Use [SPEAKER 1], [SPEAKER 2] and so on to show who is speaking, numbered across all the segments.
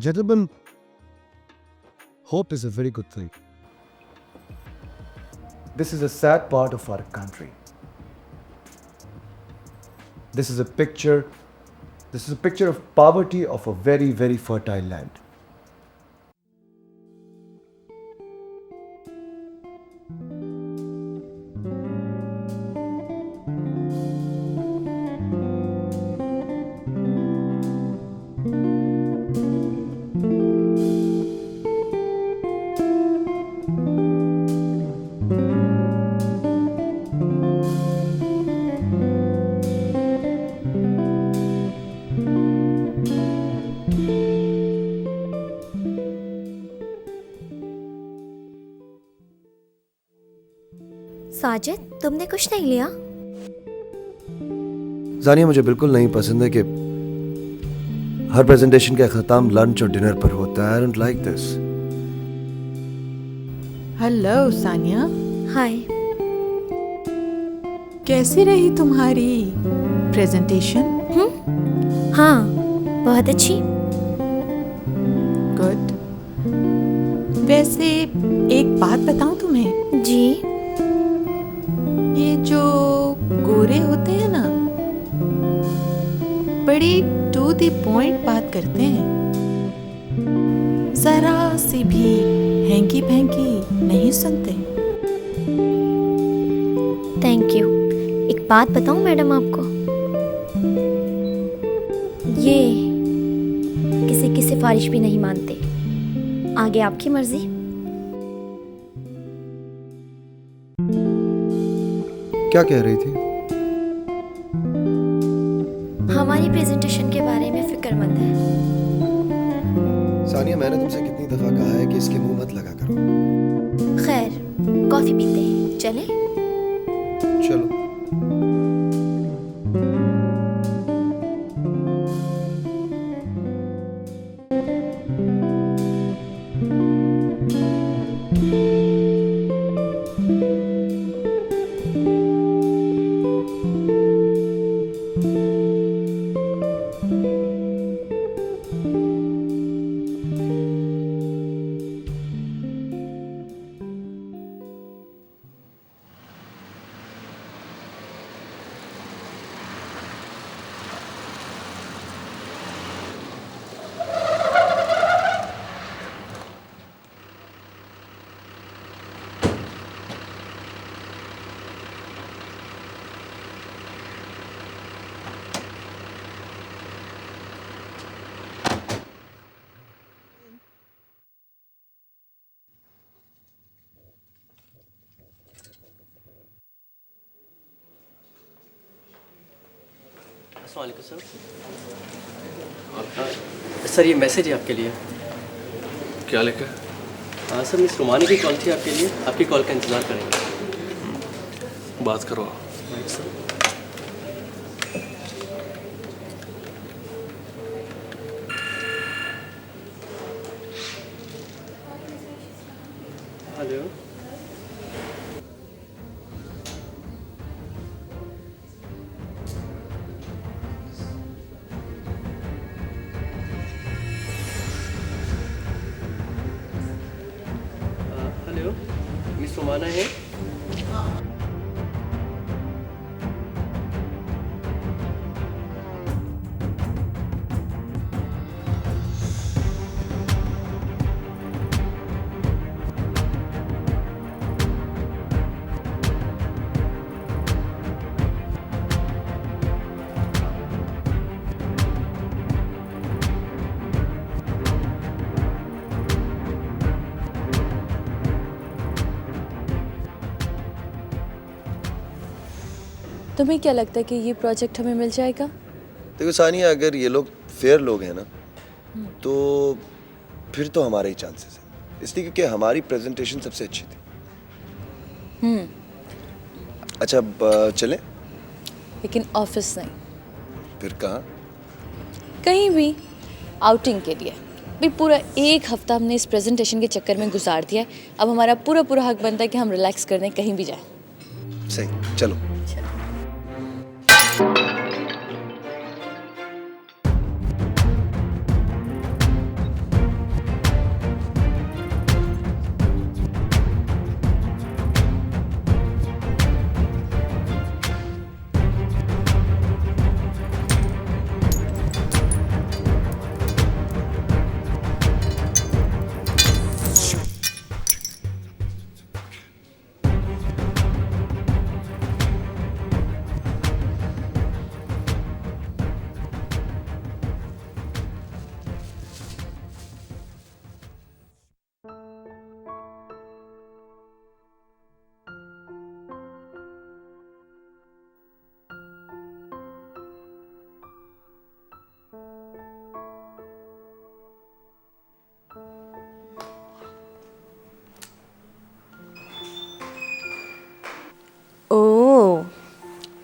[SPEAKER 1] Gentlemen, hope is a very good thing.
[SPEAKER 2] This is a sad part of our country. This is a picture of poverty of a very, very fertile land.
[SPEAKER 3] Sajid, तुमने कुछ नहीं लिया?
[SPEAKER 4] जानिया, मुझे बिल्कुल नहीं पसंद है कि हर प्रेजेंटेशन का ख़त्म लंच और डिनर पर होता है। I don't like this.
[SPEAKER 5] Hello Sania,
[SPEAKER 3] hi.
[SPEAKER 5] कैसी रही तुम्हारी प्रेजेंटेशन?
[SPEAKER 3] हाँ, बहुत अच्छी।
[SPEAKER 5] गुड। वैसे एक बात बताऊं तुम्हें,
[SPEAKER 3] जी।
[SPEAKER 5] ये जो गोरे होते हैं ना, बड़ी टू द पॉइंट बात करते हैं, जरा सी भी हैंकी पैंकी नहीं सुनते।
[SPEAKER 3] Thank you. एक बात बताऊं मैडम आपको, ये किसी की सिफारिश भी नहीं मानते। आगे आपकी मर्जी।
[SPEAKER 4] क्या कह रही थी?
[SPEAKER 3] हमारी प्रेजेंटेशन के बारे में फिक्रमंद है।
[SPEAKER 4] सानिया, मैंने तुमसे कितनी दफ़ा कहा है कि इसके मुंह मत लगा करो।
[SPEAKER 3] खैर, कॉफी पीते हैं, चलें?
[SPEAKER 4] चलो।
[SPEAKER 6] अस्सलाम वालेकुम सर। सर, ये मैसेज है आपके लिए।
[SPEAKER 7] क्या लिखा?
[SPEAKER 6] हाँ सर, मिस रोमानी की कॉल थी आपके लिए, आपकी कॉल का इंतज़ार करेंगे।
[SPEAKER 7] बात करो।
[SPEAKER 6] Right sir. Hello. Hello, miss Romana है?
[SPEAKER 8] तुम्हें क्या लगता है कि ये प्रोजेक्ट हमें मिल जाएगा?
[SPEAKER 4] देखो सानिया, अगर ये लोग फेयर लोग हैं ना, तो फिर तो हमारे ही चांसेस हैं। इसलिए क्योंकि हमारी प्रेजेंटेशन सबसे अच्छी थी। अच्छा, अब चलें?
[SPEAKER 8] लेकिन ऑफिस नहीं,
[SPEAKER 4] फिर कहाँ?
[SPEAKER 8] कहीं भी आउटिंग के लिए। भी पूरा एक हफ्ता हमने इस प्रेजेंटेशन के चक्कर में गुजार दिया है। अब हमारा पूरा पूरा हक बनता है कि हम रिलैक्स करने कहीं भी जाएं।
[SPEAKER 4] सही, चलो।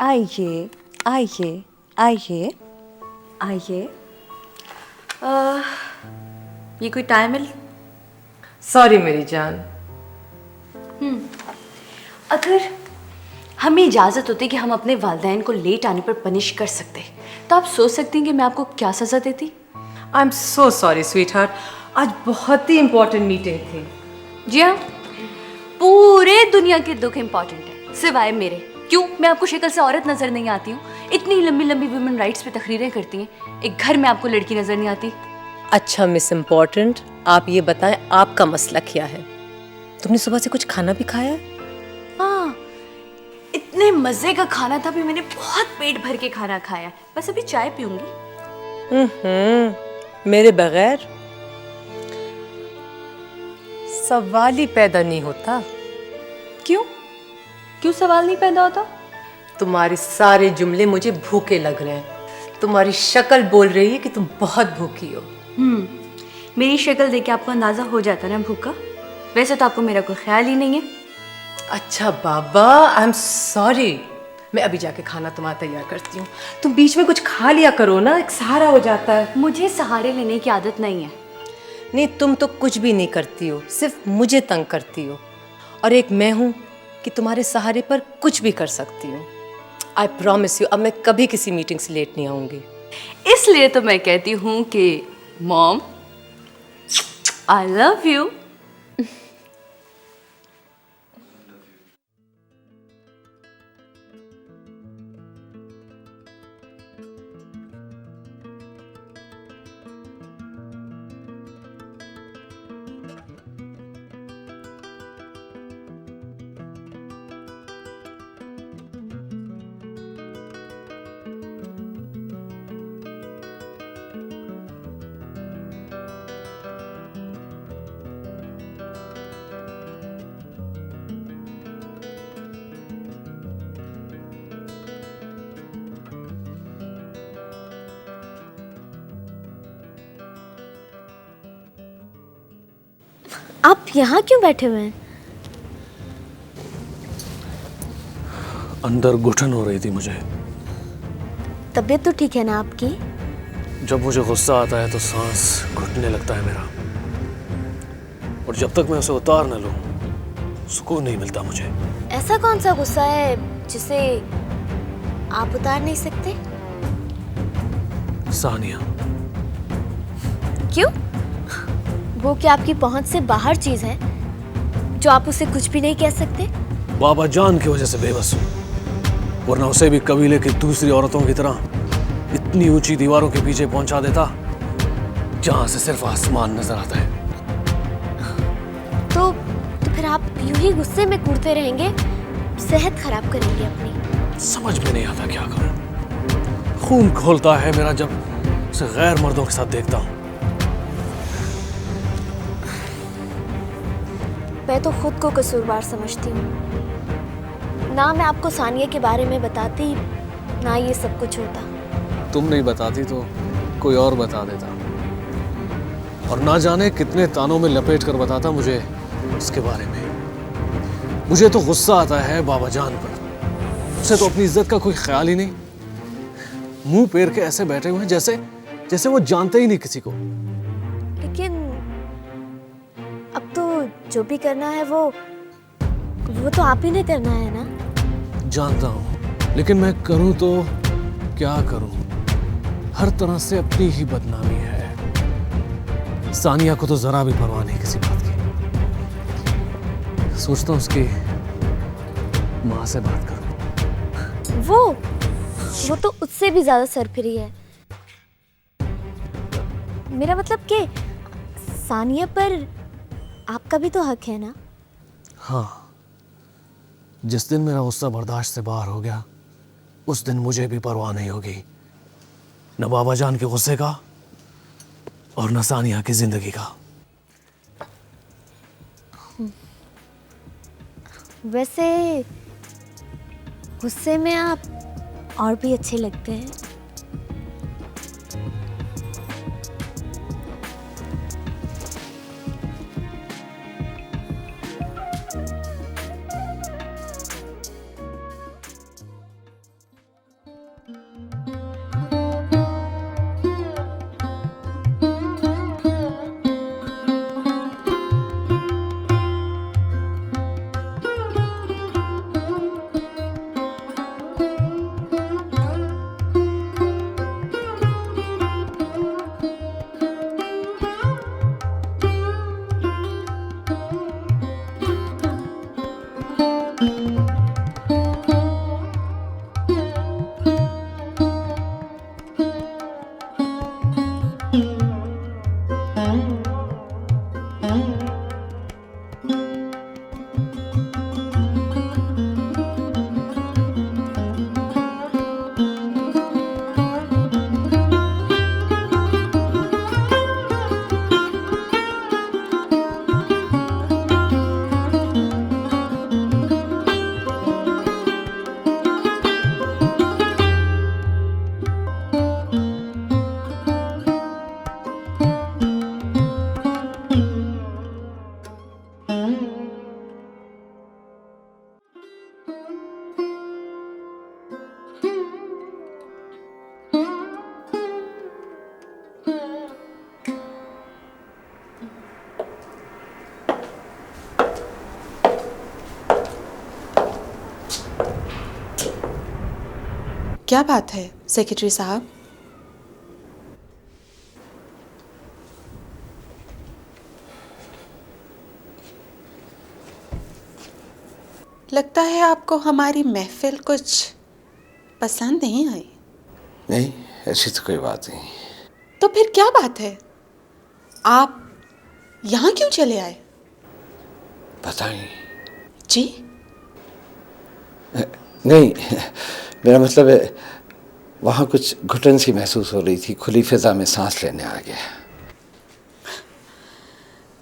[SPEAKER 1] आइए आइए आइए आइए। ये कोई टाइम है?
[SPEAKER 5] सॉरी मेरी जान।
[SPEAKER 8] अगर हमें इजाज़त होती कि हम अपने वालिदैन को लेट आने पर पनिश कर सकते, तो आप सोच सकती हैं कि मैं आपको क्या सज़ा देती।
[SPEAKER 5] I am so sorry sweet heart, आज बहुत ही इंपॉर्टेंट मीटिंग थी।
[SPEAKER 8] जी हाँ, पूरे दुनिया के दुख इम्पॉर्टेंट है सिवाय मेरे। क्यों? मैं आपको शक्ल से औरत नज़र नहीं आती हूँ? इतनी लंबी लंबी वुमेन राइट्स पे तकरीरें करती हैं, एक घर में आपको लड़की नज़र नहीं आती।
[SPEAKER 5] अच्छा मिस इम्पॉर्टेंट, आप ये बताएं आपका मसला क्या है? तुमने सुबह से कुछ खाना भी खाया है?
[SPEAKER 8] हाँ, इतने मज़े का खाना था, भी मैंने बहुत पेट भर के खाना खाया। बस अभी चाय पीऊंगी।
[SPEAKER 5] मेरे बगैर सवाल ही पैदा नहीं होता।
[SPEAKER 8] क्यों? क्यों सवाल नहीं पैदा होता?
[SPEAKER 5] तुम्हारे सारे जुमले मुझे भूखे लग रहे हैं। तुम्हारी शक्ल बोल रही है कि तुम बहुत भूखी हो।
[SPEAKER 8] मेरी शक्ल देख के आपको अंदाज़ा हो जाता ना भूखा। वैसे तो आपको मेरा कोई ख्याल ही नहीं है।
[SPEAKER 5] अच्छा बाबा, आई एम सॉरी। मैं अभी जाके खाना तुम्हारा तैयार करती हूँ। तुम बीच में कुछ खा लिया करो ना, एक सहारा हो जाता है।
[SPEAKER 8] मुझे सहारे लेने की आदत नहीं है।
[SPEAKER 5] नहीं, तुम तो कुछ भी नहीं करती हो, सिर्फ मुझे तंग करती हो। और एक मैं हूँ कि तुम्हारे सहारे पर कुछ भी कर सकती हूँ। आई प्रॉमिस यू, अब मैं कभी किसी मीटिंग से लेट नहीं आऊँगी।
[SPEAKER 8] इसलिए तो मैं कहती हूँ कि मॉम, आई लव यू।
[SPEAKER 3] आप यहाँ क्यों बैठे हुए हैं?
[SPEAKER 7] अंदर घुटन हो रही थी मुझे।
[SPEAKER 3] तबीयत तो ठीक है ना आपकी?
[SPEAKER 7] जब मुझे गुस्सा आता है तो सांस घुटने लगता है मेरा, और जब तक मैं उसे उतार न लूं सुकून नहीं मिलता मुझे।
[SPEAKER 3] ऐसा कौन सा गुस्सा है जिसे आप उतार नहीं सकते?
[SPEAKER 7] सानिया।
[SPEAKER 3] क्यों? वो क्या आपकी पहुंच से बाहर चीज है जो आप उसे कुछ भी नहीं कह सकते?
[SPEAKER 7] बाबा जान की वजह से बेबस हूं, वरना उसे भी कबीले की दूसरी औरतों की तरह इतनी ऊंची दीवारों के पीछे पहुंचा देता जहां से सिर्फ आसमान नजर आता है।
[SPEAKER 3] तो फिर आप यूं ही गुस्से में कूदते रहेंगे, सेहत खराब करेंगे अपनी।
[SPEAKER 7] समझ में नहीं आता क्या करूं। खून खोलता है मेरा जब उसे गैर मर्दों के साथ देखता हूं।
[SPEAKER 3] मैं तो खुद को कसूरवार समझती हूँ। ना मैं आपको सानिया के बारे में बताती, ना ये सब कुछ होता।
[SPEAKER 7] तुम नहीं बताती तो कोई और बता देता, और ना जाने कितने तानों में लपेट कर बताता मुझे उसके बारे में। मुझे तो गुस्सा आता है बाबा जान पर। उसे तो अपनी इज्जत का कोई ख्याल ही नहीं। मुंह पेर के ऐसे बैठे हुए हैं जैसे वो जानते ही नहीं किसी को।
[SPEAKER 3] लेकिन अब तो जो भी करना है वो तो आप ही ने करना है ना?
[SPEAKER 7] जानता हूं, लेकिन मैं करूं तो क्या करूं? हर तरह से अपनी ही बदनामी है। सानिया को तो जरा भी परवाह नहीं किसी बात की। सोचता हूं उसकी माँ से बात करूं।
[SPEAKER 3] वो तो उससे भी ज्यादा सरफिरी है। मेरा मतलब कि सानिया पर आपका भी तो हक है ना?
[SPEAKER 7] हाँ, जिस दिन मेरा गुस्सा बर्दाश्त से बाहर हो गया उस दिन मुझे भी परवाह नहीं होगी, न बाबा जान के गुस्से का और न सानिया की जिंदगी का।
[SPEAKER 3] वैसे गुस्से में आप और भी अच्छे लगते हैं।
[SPEAKER 9] क्या बात है सेक्रेटरी साहब? लगता है आपको हमारी महफिल कुछ पसंद नहीं आई।
[SPEAKER 10] नहीं, ऐसी तो कोई बात नहीं।
[SPEAKER 9] तो फिर क्या बात है? आप यहाँ क्यों चले आए?
[SPEAKER 10] पता नहीं।
[SPEAKER 9] जी?
[SPEAKER 10] नहीं, मेरा मतलब है वहाँ कुछ घुटन सी महसूस हो रही थी, खुली फिजा में सांस लेने आ गया।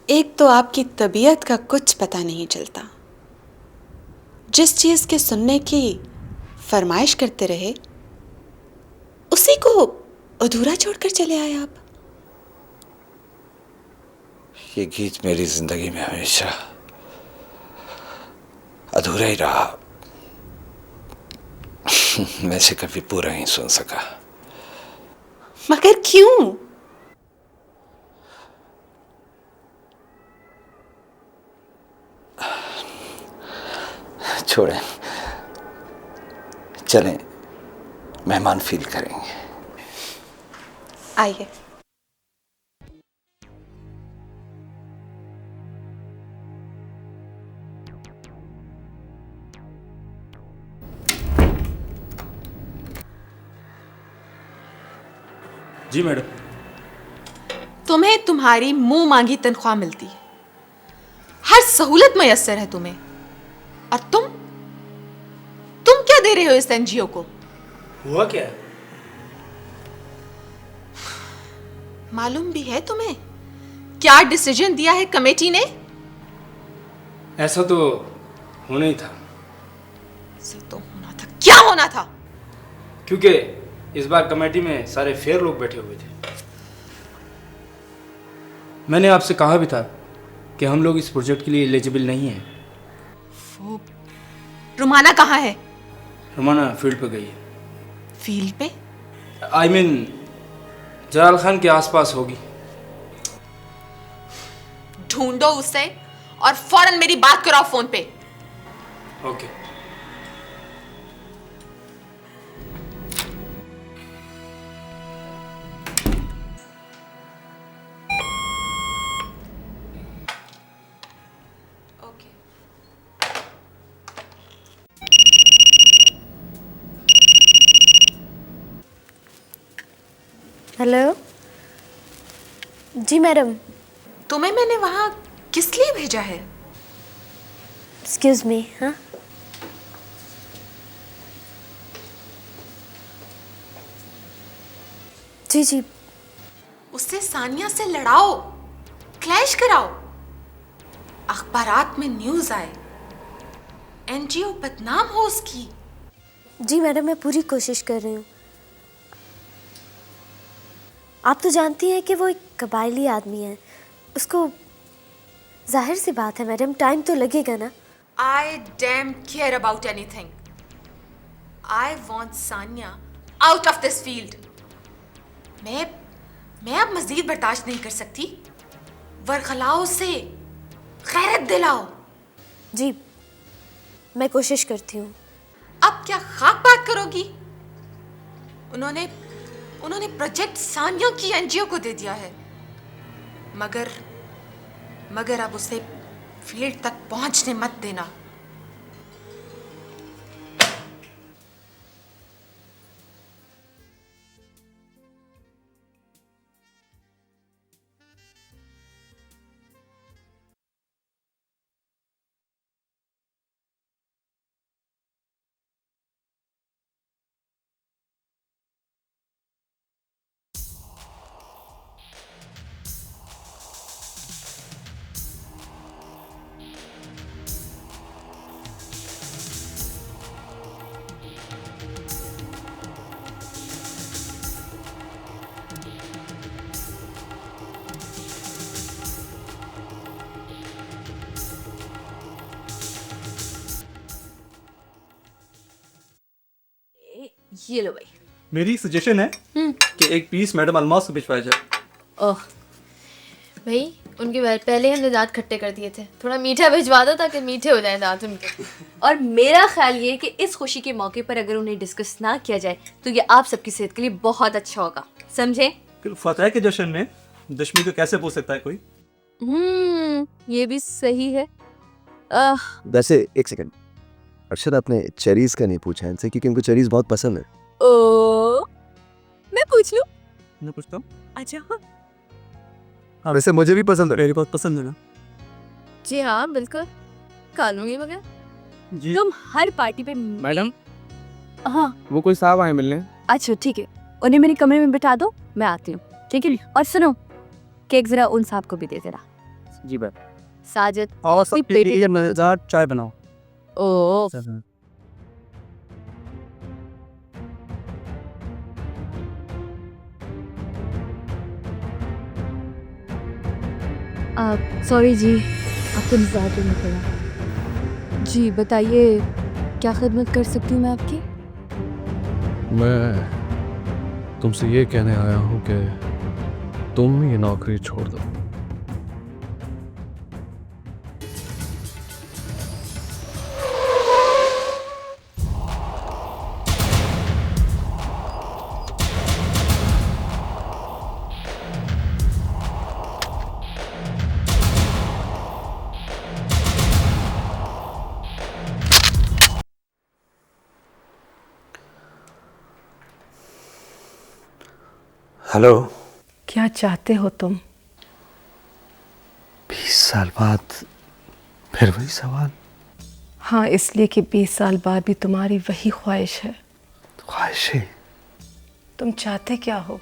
[SPEAKER 9] एक तो आपकी तबीयत का कुछ पता नहीं चलता, जिस चीज के सुनने की फरमाइश करते रहे उसी को अधूरा छोड़कर चले आए आप।
[SPEAKER 10] ये गीत मेरी जिंदगी में हमेशा अधूरा ही रहा। मैं इसे कभी पूरा नहीं सुन सका।
[SPEAKER 9] मगर क्यों?
[SPEAKER 10] छोड़ें, चलें, मेहमान फील करेंगे।
[SPEAKER 9] आइए।
[SPEAKER 6] जी मैडम।
[SPEAKER 9] तुम्हें तुम्हारी मुंह मांगी तनख्वाह मिलती है, हर सहूलत मयस्सर है तुम्हें, और तुम क्या दे रहे हो इस एनजीओ को?
[SPEAKER 6] हुआ क्या?
[SPEAKER 9] मालूम भी है तुम्हें क्या डिसीजन दिया है कमेटी ने?
[SPEAKER 6] ऐसा तो होना ही था।
[SPEAKER 9] ऐसा तो होना था। क्या होना था?
[SPEAKER 6] क्योंकि इस बार कमेटी में सारे फेयर लोग बैठे हुए थे। मैंने आपसे कहा भी था कि हम लोग इस प्रोजेक्ट के लिए एलिजिबल नहीं हैं।
[SPEAKER 9] वो रुमाना कहाँ है?
[SPEAKER 6] रुमाना फील्ड पे गई है।
[SPEAKER 9] फील्ड पे?
[SPEAKER 6] आई मीन जलाल खान के आसपास होगी।
[SPEAKER 9] ढूंढो उसे और फौरन मेरी बात कराओ फोन पे।
[SPEAKER 6] ओके।
[SPEAKER 3] हेलो जी मैडम।
[SPEAKER 9] तुम्हें मैंने वहां किस लिए भेजा है?
[SPEAKER 3] Excuse me. हाँ जी जी।
[SPEAKER 9] उससे सानिया से लड़ाओ, क्लैश कराओ, अखबारात में न्यूज आए, एनजीओ बदनाम हो उसकी।
[SPEAKER 3] जी मैडम, मैं पूरी कोशिश कर रही हूँ। आप तो जानती हैं कि वो एक कबायली आदमी है, उसको जाहिर सी बात है मैडम, टाइम तो लगेगा ना।
[SPEAKER 9] I damn care about anything. I want Sanya out of this field. मैं अब मजीद बर्दाश्त नहीं कर सकती। वरखलाओ से गैरत दिलाओ।
[SPEAKER 3] जी मैं कोशिश करती हूँ।
[SPEAKER 9] अब क्या खाक बात करोगी? उन्होंने प्रोजेक्ट सानिया की एनजीओ को दे दिया है, मगर अब उसे फील्ड तक पहुंचने मत देना।
[SPEAKER 8] ये लो भाई।
[SPEAKER 6] मेरी सजेशन है कि एक पीस मैडम अलमास को भिजवाया जाए।
[SPEAKER 3] ओह भाई, उनके पहले हमने दांत खट्टे कर दिए थे, थोड़ा मीठा भिजवा दो ताकि मीठे हो जाए दांत उनके।
[SPEAKER 8] और मेरा ख्याल ये है कि इस खुशी के मौके पर अगर उन्हें डिस्कस ना किया जाए तो ये आप सबकी सेहत के लिए बहुत अच्छा होगा, समझे?
[SPEAKER 6] फतेह के जश्न में दुश्मनी को कैसे पूछ सकता है कोई?
[SPEAKER 3] ये भी सही है।
[SPEAKER 4] वैसे एक सेकंड, अरशद आपने चेरीज का नहीं पूछा इनसे, क्योंकि उनको चेरीज बहुत पसंद है।
[SPEAKER 3] ओ, मैं पूछ लूं?
[SPEAKER 6] मैं पूछता हूँ।
[SPEAKER 3] अच्छा
[SPEAKER 4] हाँ, वैसे मुझे भी पसंद है।
[SPEAKER 6] मेरी बहुत पसंद है ना।
[SPEAKER 3] जी हाँ बिल्कुल, खा लूंगी मगर।
[SPEAKER 6] जी
[SPEAKER 8] तुम हर पार्टी पे
[SPEAKER 6] मैडम,
[SPEAKER 8] हाँ
[SPEAKER 6] वो कोई साहब आए मिलने।
[SPEAKER 8] अच्छा ठीक है, उन्हें मेरे कमरे में बिठा दो, मैं आती हूँ, ठीक है? और सुनो, केक जरा उन साहब को भी दे देना।
[SPEAKER 6] जी मैम।
[SPEAKER 8] साजिद
[SPEAKER 6] और
[SPEAKER 8] कोई पेटी-
[SPEAKER 6] मजेदार चाय बनाओ।
[SPEAKER 8] ओ सॉरी जी, आपको इंतजार करना पड़ा। जी बताइए, क्या खिदमत कर सकती हूँ मैं आपकी?
[SPEAKER 7] मैं तुमसे ये कहने आया हूँ कि तुम ये नौकरी छोड़ दो।
[SPEAKER 10] हेलो।
[SPEAKER 5] क्या चाहते हो तुम?
[SPEAKER 10] 20 साल बाद फिर वही सवाल।
[SPEAKER 5] हाँ, इसलिए कि 20 साल बाद भी तुम्हारी वही ख्वाहिश है।
[SPEAKER 10] ख्वाहिशें?
[SPEAKER 5] तुम चाहते क्या हो?